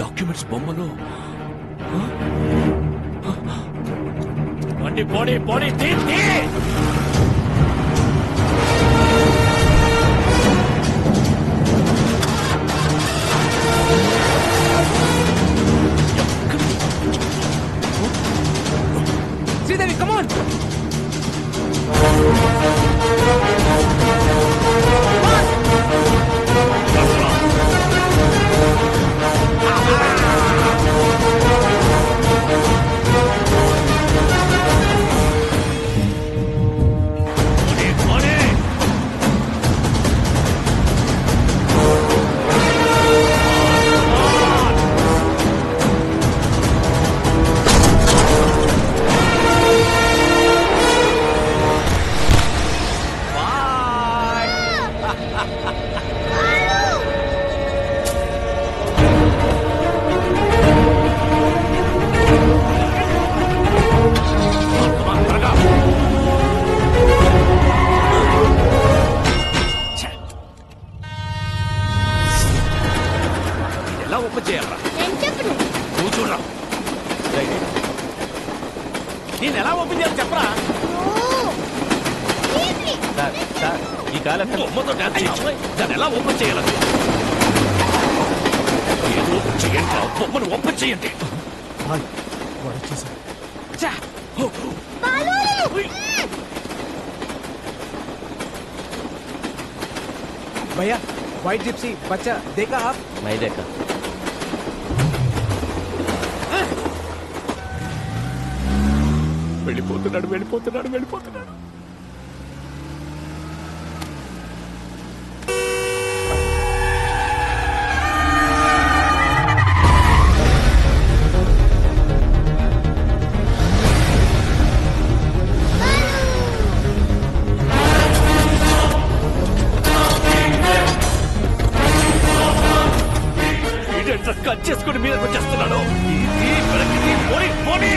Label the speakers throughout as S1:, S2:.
S1: Documents బొమ్మలు అన్ని body తీర్చి
S2: శ్రీదేవి కమాన్ నేను ఎలా ఓపెన్ చేయాలి చెప్పరా?
S1: ఈ కాలం బొమ్మతో డాన్స్ దాన్ని ఎలా ఓపెన్ చేయాలి? ఏదో ఓపెన్ చేయండి, బొమ్మను ఓపెన్ చేయండి.
S2: भैया व्हाइट जिप्सी बच्चा देखा आप?
S1: नहीं देखा. వెళ్ళిపోతున్నాడు. కట్ చేసుకుని మీదకి వచ్చేస్తున్నాడు. పోనీ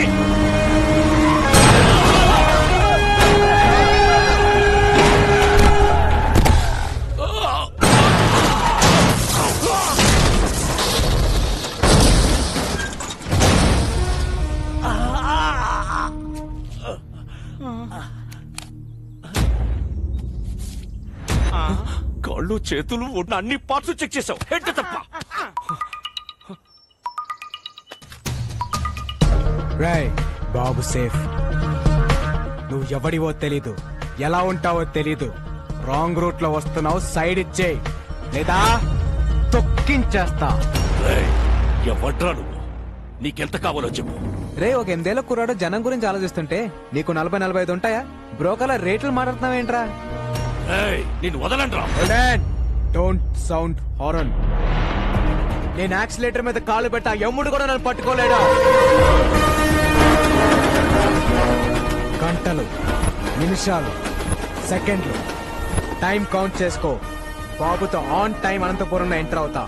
S1: కాళ్ళు చేతులు ఉన్న అన్ని పార్ట్స్ చెక్ చేసావు, హెడ్ తప్ప.
S2: రాయ్ బాబు సేఫ్. నువ్వు ఎవడివో తెలీదు, ఎలా ఉంటావో తెలీదు. రాంగ్ రూట్ లో వస్తున్నావు, సైడ్ ఇచ్చేయి లేదా తొక్కించేస్తా.
S1: ఎవడ్రా నువ్వు? నీకెంత కావాలో చెప్పు.
S2: రే ఒక 8 ఏళ్ల కుర్రాడు జనం గురించి ఆలోచిస్తుంటే నీకు 40-45 ఉంటాయా? బ్రోకర్ల రేట్లు మాట్లాడుతున్నావేంట్రా?
S1: నేను వదలంట్రా.
S2: Don't sound horn. నేను యాక్సిలేటర్ మీద కాలు పెట్టా, ఎమ్ముడు కూడా నన్ను పట్టుకోలేడా? గంటలు, నిమిషాలు, సెకండ్లు టైం కౌంట్ చేసుకో. బాబుతో ఆన్ టైం అనంతపురంలో ఎంటర్ అవుతా.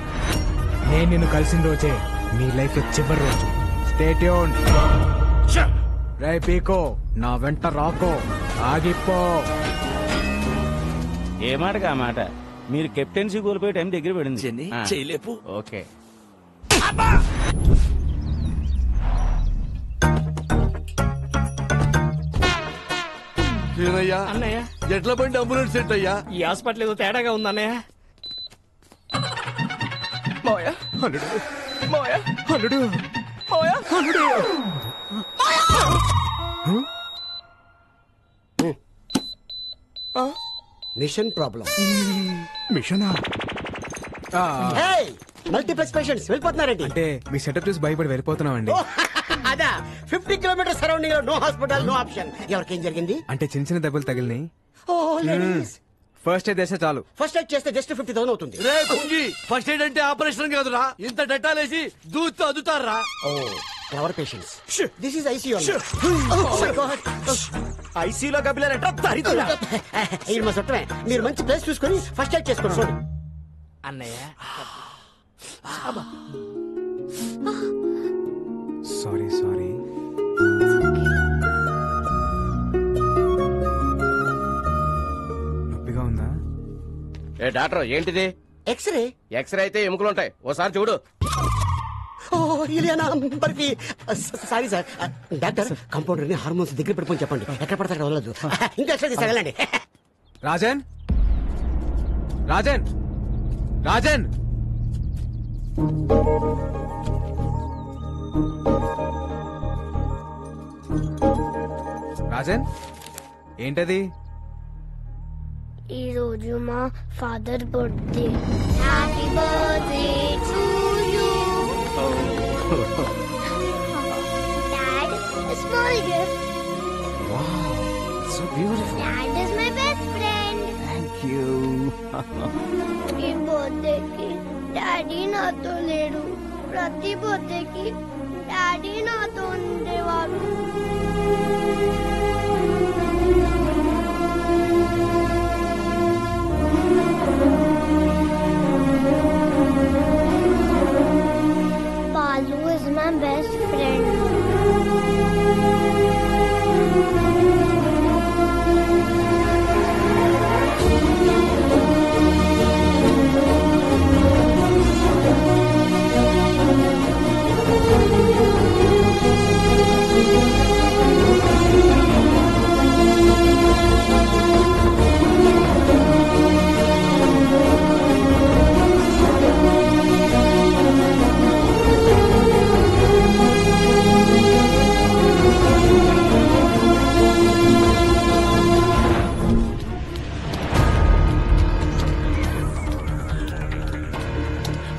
S2: నేను నిన్ను కలిసిన రోజే నీ లైఫ్ చివరి రోజు. Stay tune. రే పీకో, నా వెంట రాకో, ఆగిపో.
S3: ఏ మాటగా ఆ మాట. మీరు కెప్టెన్సీ కోల్పోయే టైం దగ్గర పడింది.
S1: చేయలేపు.
S3: ఓకే
S4: అన్నయ్య, ఎట్లా బండి అంబులెన్స్ సెట్ అయ్యా?
S5: ఈ హాస్పిటల్ ఏదో తేడాగా ఉంది అన్నయ్య.
S6: Machine problem.
S2: మిషనా?
S6: మల్టీప్లెక్స్ పేషెంట్స్ వెళ్ళిపోతున్నారండి.
S2: అంటే మీ సెటప్ చూసి భయపడి వెళ్ళిపోతున్నామండి.
S6: అదా 50 కిలోమీటర్ సరౌండింగ్ లో నో హాస్పిటల్, నో ఆప్షన్. ఎవరికేం జరిగింది?
S2: అంటే చిన్న చిన్న దెబ్బలు తగిలినాయి. ఫస్ట్ ఎయిడ్ చేస్తే చాలు.
S6: ఫస్ట్ ఎయిడ్ చేస్తే జస్ట్ 50,000 అవుతుంది.
S4: రే కుంగి, ఫస్ట్ ఎయిడ్ అంటే ఆపరేషన్ కాదురా. ఇంత డెటాలేసి దూత్తు అదుతారా?
S6: ఎవర్ పేషెంట్స్. This is ICU.
S5: ఐసీలో గబిలారంట దరిద్రుడా.
S6: ఇది మా చుట్టమే. మీరు మంచి ప్లేస్ చూసుకొని ఫస్ట్ ఎయిడ్ చేసుకోండి. చూడండి
S5: అన్నయ్య.
S2: సారీ నొప్పిగా ఉందా?
S3: ఏ డాక్టర్ ఏంటిది?
S6: ఎక్స్రే.
S3: ఎక్స్రే అయితే ఎముకలుంటాయి, ఓసారి చూడు.
S6: ఓ Ileana Barfi sorry sir doctor compounder ని హార్మోన్స్ దగ్గర పెట్టుకొని చెప్పండి ఎక్కడ పడితే అక్కడ వదలదు ఇంకా ఎక్స్ట్రా తీసుకెళ్ళండి
S2: రాజన్ రాజన్ రాజన్ రాజన్ ఏంటది
S7: ఈ రోజు మా father birthday happy birthday to you dad small gift
S2: so beautiful
S7: dad is my best friend
S3: thank you.
S7: ఈ బర్త్డేకి డాడీ నాతో లేడు ప్రతి బర్త్డేకి డాడీ నాతో ఉండేవాడు Balu is my best friend.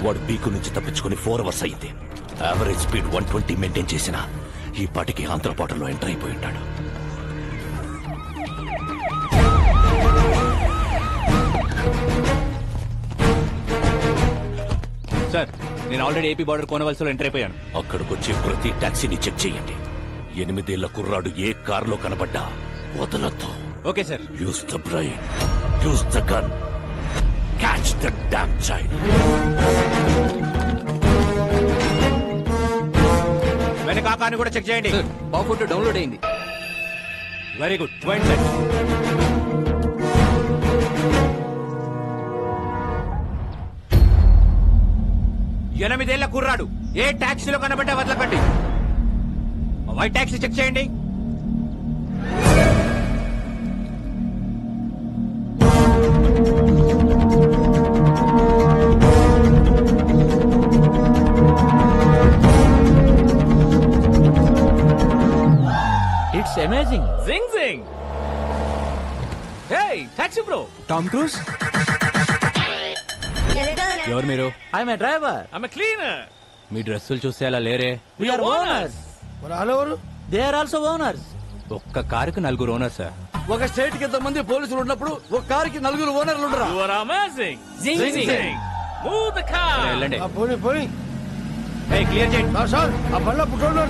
S1: వాడు పీకు నుంచి తప్పించుకుని 4 hours అయింది. యావరేజ్ స్పీడ్ 120 మెయింటైన్ చేసిన ఈ పాటికి ఆంధ్రపాటలో ఎంటర్ అయిపోయి ఉంటాడు.
S3: సార్ నేను ఆల్రెడీ ఏపీ బార్డర్ కోనవలసలో ఎంటర్ అయిపోయాను.
S1: అక్కడికొచ్చే ప్రతి టాక్సీని చెక్ చేయండి. 8 ఏళ్ల కుర్రాడు ఏ కారులో కనబడ్డా వదలొద్దు.
S3: Okay sir.
S1: Use the brain, use the gun, catch the damn child.
S3: వెనక ఆకాన్ని కూడా చెక్ చేయండి.
S5: బాఫుట్ డౌన్లోడ్ అయింది.
S3: Very good. White set. ఎనిమిదేళ్ల కుర్రాడు ఏ టాక్సీలో కనబడ్డా వదలకండి. వైట్ టాక్సీ చెక్ చేయండి.
S5: It's amazing.
S1: Zing zing. Hey taxi bro.
S2: Tom Cruise
S3: ఎవరు మీరు?
S5: I'm a driver.
S1: I'm a cleaner.
S3: మీ డ్రెస్సులు చూస్తే అలా లేరే.
S5: We are owners. They are also owners.
S3: ఒక్క కారుకు 4 ఓనర్స్ సార్.
S4: ఒక స్టేట్ కి ఇంతమంది పోలీసులు ఉన్నప్పుడు ఒక కారుకి 4 ఓనర్లు ఉండరా?
S1: You are amazing.
S5: Zing, zing.
S1: Move the car.
S3: వెళ్ళండి.
S4: పోనీ పోనీ
S3: క్లియర్ చేయండి.
S4: సార్ ఆ బండ్లో పుట్టిన